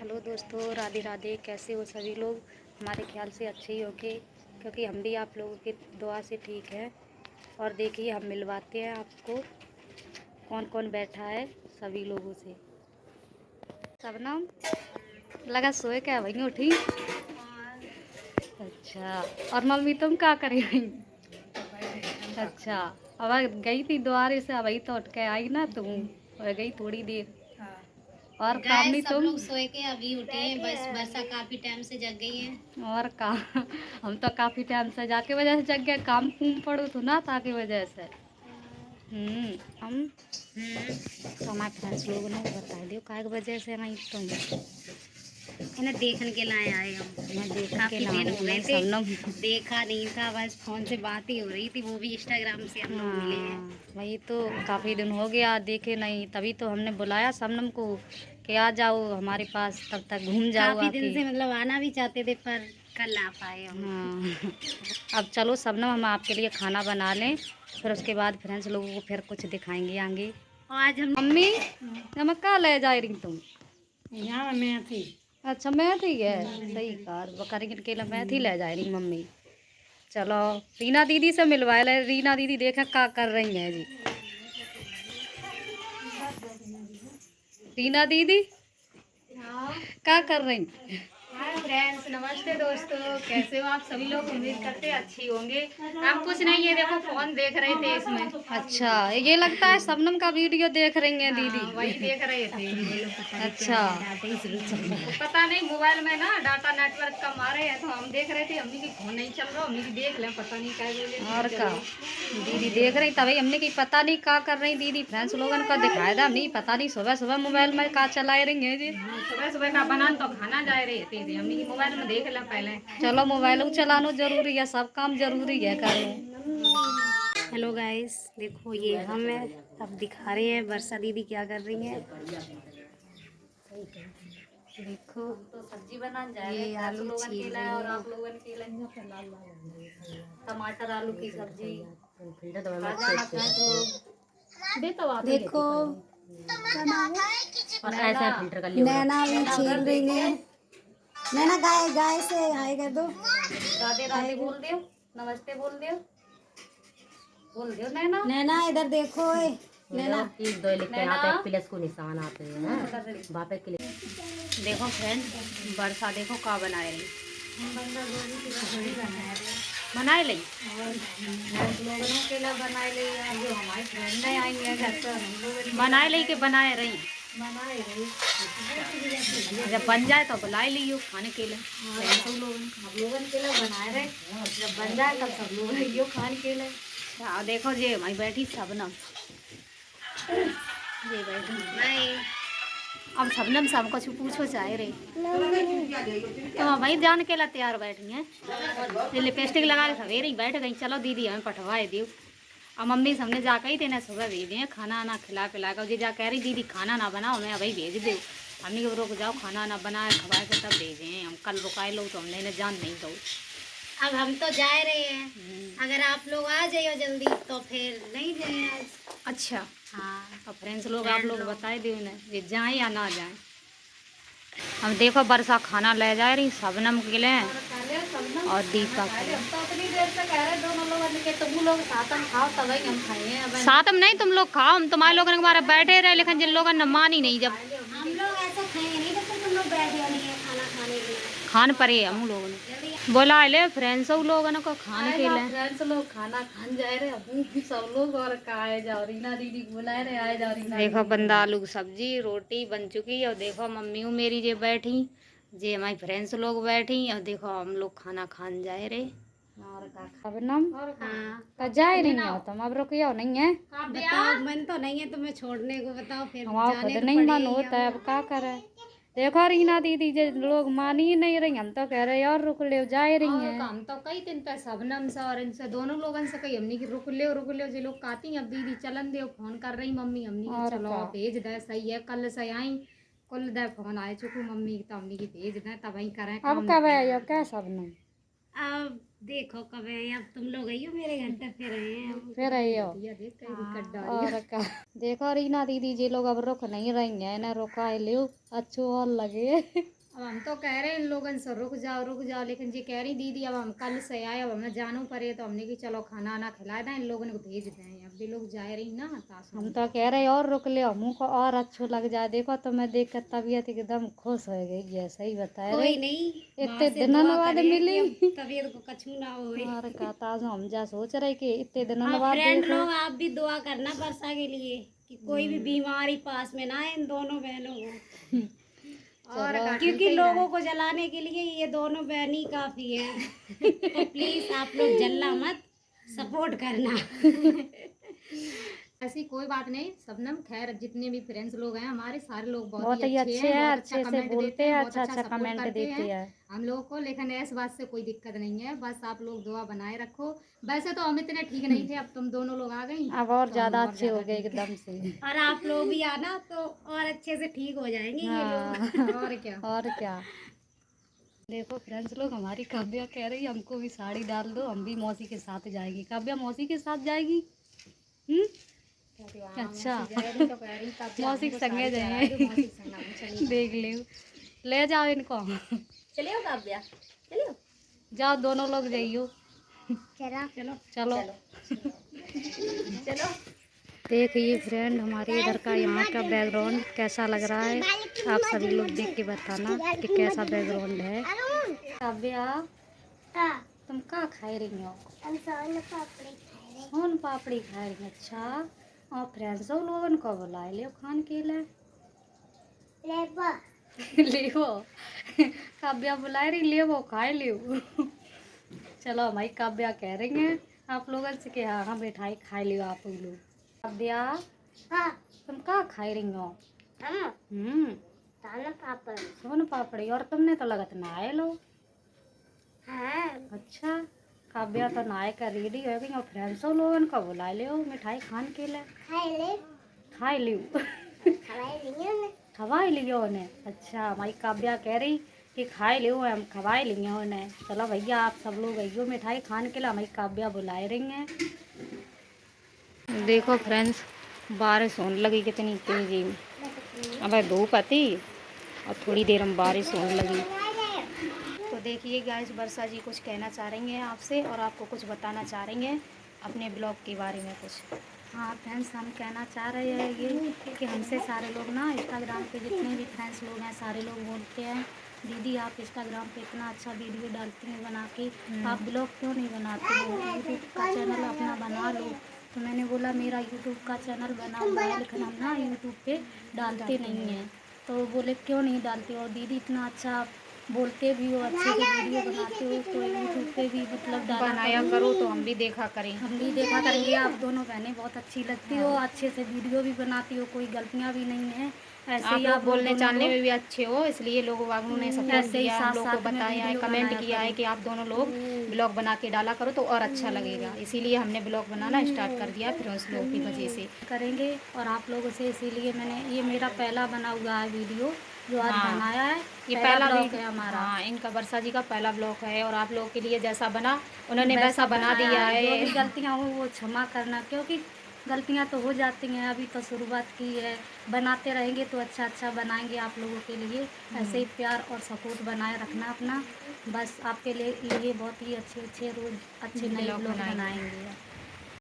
Hello दोस्तों, राधे राधे। कैसे हो सभी लोग? हमारे ख्याल से अच्छे ही होंगे, क्योंकि हम भी आप लोगों की दुआ से ठीक है। और देखिए, हम मिलवाते हैं आपको कौन कौन बैठा है सभी लोगों से। शबनम लगा सोए क्या? वही उठी? अच्छा। और मम्मी तुम क्या कर रही? अच्छा। अब गई थी द्वारे से, वही तो उठ के आई ना तुम, और गई थोड़ी देर। और काम नहीं? सब तुम लोग सोए के अभी उठे हैं, बस वर्षा काफी टाइम से जग गई है। और का हम तो काफ़ी टाइम से जाके वजह से जग गए, काम कुम पड़ो तो ना था की वजह से। हम तो हमारे फ्रेंड्स लोगों ने बता दियो काय की वजह से नहीं तुम इन्हें देखने के लिए आए हम। मैं देख के काफी ना दिन हो गए थे, सबनम। देखा नहीं था, बस फोन से बात ही हो रही थी, वो भी इंस्टाग्राम से हम लोग मिले हैं। वही तो, काफ़ी दिन हो गया देखे नहीं, तभी तो हमने बुलाया सबनम को कि आ जाओ हमारे पास, तब तक घूम जाओ काफी दिन आके। से मतलब आना भी चाहते थे, पर कल आ पाए हम। हाँ। अब चलो सबनम, हम आपके लिए खाना बना लें, फिर उसके बाद फ्रेंड्स लोगों को फिर कुछ दिखाएंगे आगे। और आज हम मम्मी नमक कहाँ ले जा रही तुम? यहाँ मैं थी। अच्छा मेथी है, सही कार बकरी के लिए मेथी ले जा रही मम्मी। चलो रीना दीदी से मिलवा ले। रीना दीदी देखे क्या कर रही है जी। रीना दीदी क्या कर रही? हाय फ्रेंड्स, नमस्ते दोस्तों, कैसे हो आप सभी लोग? उम्मीद करते अच्छी होंगे। आप कुछ नहीं, ये देखो फोन देख रहे थे इसमें। अच्छा, ये लगता है शबनम का वीडियो देख रही हैं दीदी। वही देख रहे थे। अच्छा। पता नहीं, मोबाइल में ना डाटा नेटवर्क कम आ रहे हैं, तो हम देख रहे थे। अम्मी की फोन नहीं चल रहा, अम्मी की देख लें, पता नहीं क्या बोले। और का दीदी देख रही, तभी हमने की पता नहीं क्या कर रही दीदी। फ्रेंड्स लोगन का दिखाया था, हमने पता नहीं सुबह सुबह मोबाइल में क्या चला रही है जी। सुबह सुबह का बना तो खाना जा रहे थे, अम्मी की मोबाइल में देख लें पहले। चलो मोबाइल चलाना जरूरी है, सब काम जरूरी है करना। हेलो गाइस, देखो ये हम है। अब दिखा रहे हैं वर्षा दीदी क्या कर रही है। देखो तो सब्जी बना जाए, ये आलू लोगन छील केला रही है और है। आप लोगन केला, टमाटर आलू की सब्जी। देखो और ऐसा फिल्टर कर लियो। नैना भी छील रही है। नैना गाय गाय से हाय कर दो। राधे राधे बोल दियो, नमस्ते बोल दियो, बोल दियो नैना। नैना इधर देखो। नैना एक दो लिखते हैं, यहाँ पे प्लस को निशान आते हैं वहाँ पे क्लिक। देखो फ्रेंड, वर्षा देखो क्या बनाए रही। बनाए ली लोगों के लिए, बनाए ली जो हमारी फ्रेंड आई है घर पर, बनाए ली के बनाए रही। जब बन जाए तो बुलाए लियो खाने के लिए। सब लोगन के लिए बनाए रहे, जब बन जाए तब सब लोग लियो खाने के लिए। हाँ देखो जी, हमारी बैठी सबनम, ये बैठी। अब सबनम सब कुछ पूछो चाहे रही, तो वही जान के ला तैयार बैठी हैं। ये लिपस्टिक लगा के सवेरे ही बैठ गई। चलो दीदी हमें पठवाए दियो। अब मम्मी हमने जाकर ही तेना सुबह भेज दिए खाना ना खिला पिला कर। जी जा कह रही दीदी खाना ना बनाओ, मैं अभी भेज दो। हमने को रुक जाओ, खाना ना बनाए खवाए के तब भेजे। हम कल रुकाए लो तो हमने जान नहीं दो। अब हम तो जा रहे हैं, अगर आप लोग आ जाइए जल्दी तो फिर नहीं जाए आज। अच्छा हाँ, अब फ्रेंड्स लोग आप लोग बताए दियो ना ये जाए या ना जाए। हम देखो वर्षा खाना ले जा रही सबनम के लिए और दीपा के लिए। तो अपनी देर से कह रहे दोनों लोग के, तुम लोग साथ में खाओ तब ही हम खाएंगे। साथ में नहीं, तुम लोग खाओ, हम तुम्हारे लोगों के बारे बैठे रहे, लेकिन जिन लोगों ने मानी नहीं। जब हम लोग ऐसा खाएंगे नहीं जब तक तुम लोग बैठ नहीं है खाना खाने के लिए। खान परे हम लोगों ने बोला ले फ्रेंड्स लोगों को खाने के लिए। फ्रेंड्स लोग खाना खान जाए रहे अभी सब लोग, और आए जाओ रीना दीदी को बुलाए रहे, आए जाओ रीना। देखो बंदा आलू की सब्जी रोटी बन चुकी है, और देखो मम्मी मेरी जे बैठी, जे हमारी फ्रेंड्स लोग बैठी, और देखो हम लोग खाना खान जाए रहे। और शबनम हाँ जाए रही हो तुम, अब रुकियो नहीं है। बताओ, मन तो नहीं है तुम्हें छोड़ने को, बताओ फिर हमारा जाने खुद तो नहीं मन पड़ेगा। होता है, अब क्या करे। देखो रीना दीदी जो लोग मान ही नहीं रही, हम तो कह रहे और रुक ले, जाए रही हैं। हम तो कई दिन पे सबनम से और इनसे दोनों लोगन से कही हमने कि रुक ले जो लोग कहती हैं। अब दीदी चलन दे फोन कर रही मम्मी, हमने चलो भेज दे, सही है कल से आई कुल दे फोन आए चुकू मम्मी, तो हमने की भेज दे तब ही करें। अब कब है क्या सबनम? अब देखो कब है, अब तुम लोग आई हो मेरे घर तक, फिर आइयो और का। देखो रीना दीदी जी लोग अब रुक नहीं रही हैं ना, रुका लियो अच्छो और लगे। अब हम तो कह रहे हैं इन लोगों से रुक जाओ, लेकिन ये कह रही दीदी अब हम कल से आए, अब हमें जानो पड़े, तो हमने कि चलो खाना आना खिला दें, इन लोगों को भेज दें। अब भी लोग जा रही ना, हम तो कह रहे और रुक ले, मुँह को और अच्छो लग जाए। देखो तो मैं देख कर तबीयत एकदम खुश हो गई है, सही बता रहे। कोई नहीं, इतने दिनों बाद मिली, तबीयत को कछु ना हो। और कहता हम जा सोच रहे कि इतने दिनों बाद फ्रेंड देखो। लोग आप भी दुआ करना वर्षा के लिए कि कोई भी बीमारी पास में ना आए इन दोनों बहनों को। और क्योंकि लोगों को जलाने के लिए ये दोनों बहन ही काफी है। तो प्लीज आप लोग जलना मत, सपोर्ट करना। ऐसी कोई बात नहीं सबनम, खैर जितने भी फ्रेंड्स लोग हैं हमारे, सारे लोग बहुत ही अच्छे हैं, अच्छे से बोलते हैं, अच्छा कमेंट देते हैं हम लोग को। लेकिन इस बात से कोई दिक्कत नहीं है, बस आप लोग दुआ बनाए रखो। वैसे तो हम इतने ठीक नहीं थे, अब तुम दोनों लोग आ गई, अब और ज्यादा अच्छे हो गए एकदम से। और आप लोग भी आना तो और अच्छे से ठीक हो जाएंगे ये लोग। और क्या, और क्या। देखो फ्रेंड्स लोग, हमारी काव्या कह रही हमको भी साड़ी डाल दो, हम भी मौसी के साथ जाएगी। काव्या मौसी के साथ जाएगी? अच्छा, मौसी के संगे जाएंगे। देख लियो, ले जाओ इनको। चलियो काव्या, चलियो, जाओ दोनों लोग जाइयो। चलो चलो चलो चलो। देखिए फ्रेंड, हमारे इधर का यहाँ का बैकग्राउंड कैसा लग रहा है, आप सभी लोग देख के बताना कि कैसा बैकग्राउंड है। काव्या तुम क्या खा रही हो? सोन पापड़ी खा रही हो? अच्छा, और फ्रेंड्स लोगन को बुलाए लियो खान के लिए। लेवो काव्या बुला रही, लेवो खाए लियो। चलो हमारी काव्या कह रही हैं आप लोगों से कि हाँ हाँ बैठाई खा लियो आप लोग। काव्या तुम क्या खा रही हो? सोन पापड़ी। और तुमने तो लगत नहाए लो। अच्छा, काव्या तो नहाए कर रेडी हो गई, और फ्रेंड्सों लोगन को बुला लियो मिठाई खान के लिए। खाए लियो खवाई लियो उन्हें। अच्छा, हमारी काव्या कह रही कि खाए लियो, हम खवाए लिए उन्हें। चलो भैया आप सब लोग आइयो मिठाई खान के लिए, हमारी काव्या बुलाए रही हैं। देखो फ्रेंड्स, बारिश होने लगी कितनी तेजी में। अब धूप आती और थोड़ी देर में बारिश होने लगी। तो देखिए गाइस, वर्षा जी कुछ कहना चाह रही हैं आपसे, और आपको कुछ बताना चाह रही हैं अपने ब्लॉग के बारे में कुछ। हाँ फ्रेंड्स, हम कहना चाह रहे हैं ये कि हमसे सारे लोग ना इंस्टाग्राम पे जितने भी फ्रेंड्स लोग हैं, सारे लोग बोलते हैं दीदी आप इंस्टाग्राम पे इतना अच्छा वीडियो डालती हैं बना के, आप ब्लॉग क्यों नहीं बनाती हो, यूट्यूब का चैनल अपना बना लो। तो मैंने बोला मेरा यूट्यूब का चैनल बना हुआ है, लेकिन हम ना यूट्यूब पे डालते नहीं हैं। तो बोले क्यों नहीं डालते हो दीदी, इतना अच्छा बोलते भी हो, अच्छे से वीडियो बनाते हो, तो यूट्यूब पे भी मतलब बनाया करो, तो हम भी देखा करें। हम भी देखा करेंगे। आप दोनों बहनें बहुत अच्छी लगती हो, अच्छे से वीडियो भी बनाती हो, कोई गलतियाँ भी नहीं है। ऐसे ही आप बोलने चालने में भी अच्छे हो, इसलिए लोगों वालों ने सपोर्ट दिया, हम लोग को बताया है, कमेंट किया है कि आप दोनों लोग ब्लॉग बना के डाला करो तो और अच्छा लगेगा। इसीलिए हमने ब्लॉग बनाना स्टार्ट कर दिया, फिर उस लोग की वजह से करेंगे। और आप लोगों से इसीलिए मैंने, ये मेरा पहला बना हुआ है वीडियो जो आज बनाया है, ये पहला ब्लॉग है हमारा। हाँ, इनका वर्षा जी का पहला ब्लॉग है, और आप लोगों के लिए जैसा बना उन्होंने वैसा बना दिया है। जो भी गलतियाँ हो वो क्षमा करना, क्योंकि गलतियाँ तो हो जाती हैं, अभी तो शुरुआत की है, बनाते रहेंगे तो अच्छा अच्छा बनाएंगे आप लोगों के लिए। ऐसे ही प्यार और सपोर्ट बनाए रखना अपना, बस आपके लिए बहुत ही अच्छे अच्छे रोज अच्छे नए ब्लॉग बनाएंगे।